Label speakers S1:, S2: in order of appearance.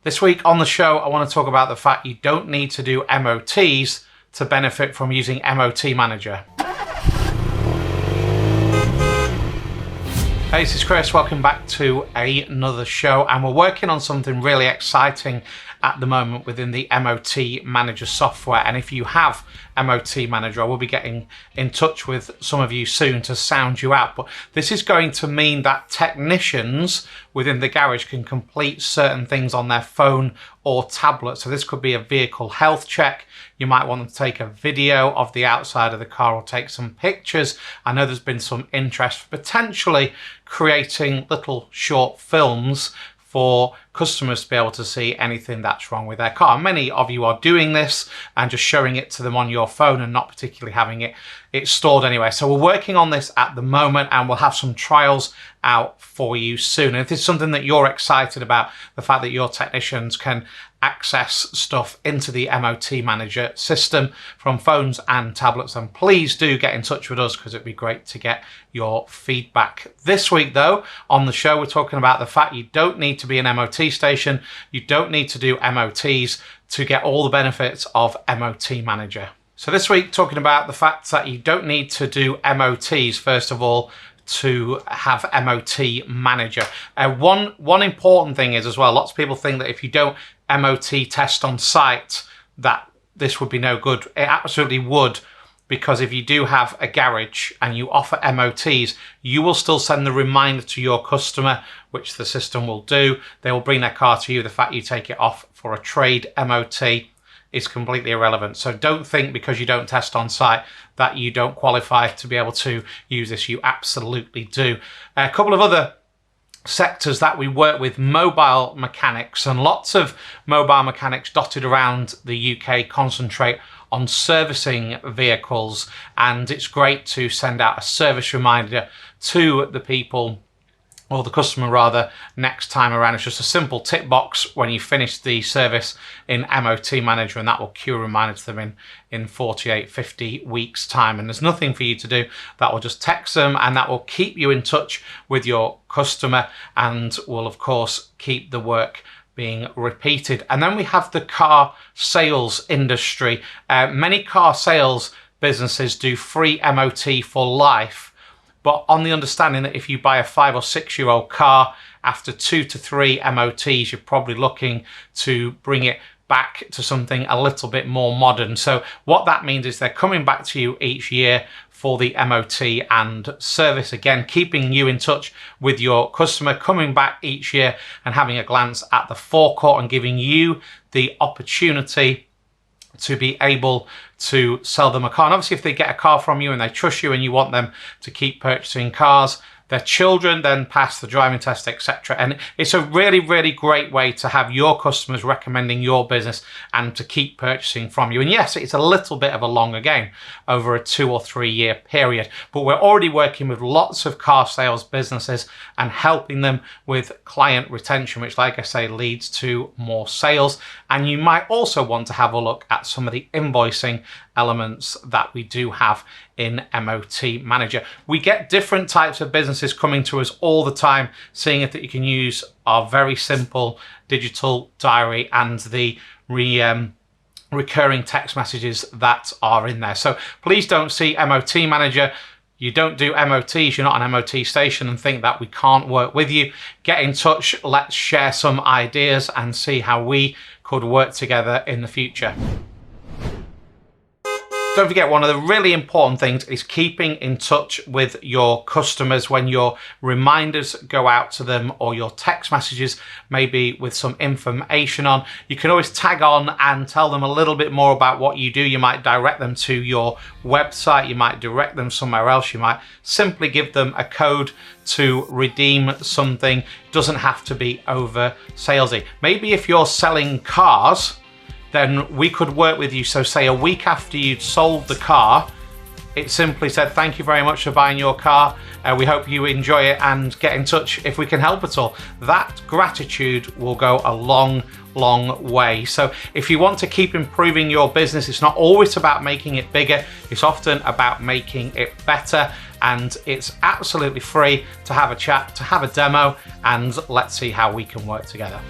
S1: This week on the show, I want to talk about the fact you don't need to do MOTs to benefit from using MOT Manager. Hey, this is Chris. Welcome back to another show, and we're working on something really exciting at the moment within the MOT Manager software. And if you have MOT Manager, I will be getting in touch with some of you soon to sound you out. But this is going to mean that technicians within the garage can complete certain things on their phone or tablet. So this could be a vehicle health check. You might want them to take a video of the outside of the car or take some pictures. I know there's been some interest for potentially creating little short films for customers to be able to see anything that's wrong with their car. Many of you are doing this and just showing it to them on your phone and not particularly having it stored anywhere. So we're working on this at the moment, and we'll have some trials out for you soon. And if it's something that you're excited about, the fact that your technicians can access stuff into the MOT Manager system from phones and tablets, then please do get in touch with us, because it'd be great to get your feedback. This week though, on the show, we're talking about the fact you don't need to be an MOT station, you don't need to do MOTs to get all the benefits of MOT Manager. So this week, talking about the fact that you don't need to do MOTs, first of all, to have MOT Manager. One important thing is as well, lots of people think that if you don't MOT test on site, that this would be no good. It absolutely would, because if you do have a garage and you offer MOTs, you will still send the reminder to your customer, which the system will do. They will bring their car to you. The fact you take it off for a trade MOT is completely irrelevant. So don't think because you don't test on site that you don't qualify to be able to use this. You absolutely do. A couple of other sectors that we work with: mobile mechanics, and lots of mobile mechanics dotted around the UK concentrate on servicing vehicles, and it's great to send out a service reminder to the people, or the customer rather, next time around. It's just a simple tick box when you finish the service in MOT Manager, and that will cue a reminder to them in 48, 50 weeks time. And there's nothing for you to do. That will just text them, and that will keep you in touch with your customer, and will of course keep the work being repeated. And then we have the car sales industry. Many car sales businesses do free MOT for life, but on the understanding that if you buy a 5 or 6 year old car, after 2 to 3 MOTs, you're probably looking to bring it back to something a little bit more modern. So what that means is they're coming back to you each year for the MOT and service, again keeping you in touch with your customer, coming back each year and having a glance at the forecourt and giving you the opportunity to be able to sell them a car. And obviously if they get a car from you and they trust you and you want them to keep purchasing cars, their children then pass the driving test, etc. And it's a really, really great way to have your customers recommending your business and to keep purchasing from you. And yes, it's a little bit of a longer game over a 2 or 3 year period, but we're already working with lots of car sales businesses and helping them with client retention, which, like I say, leads to more sales. And you might also want to have a look at some of the invoicing elements that we do have in MOT Manager. We get different types of businesses coming to us all the time, seeing if that you can use our very simple digital diary and the recurring text messages that are in there. So please don't see MOT Manager, you don't do MOTs, you're not an MOT station, and think that we can't work with you. Get in touch, let's share some ideas and see how we could work together in the future. Don't forget, one of the really important things is keeping in touch with your customers when your reminders go out to them or your text messages, maybe with some information on. You can always tag on and tell them a little bit more about what you do. You might direct them to your website, you might direct them somewhere else, you might simply give them a code to redeem something. It doesn't have to be over salesy. Maybe if you're selling cars, then we could work with you. So say a week after you'd sold the car, it simply said, thank you very much for buying your car. We hope you enjoy it, and get in touch if we can help at all. That gratitude will go a long, long way. So if you want to keep improving your business, it's not always about making it bigger. It's often about making it better. And it's absolutely free to have a chat, to have a demo, and let's see how we can work together.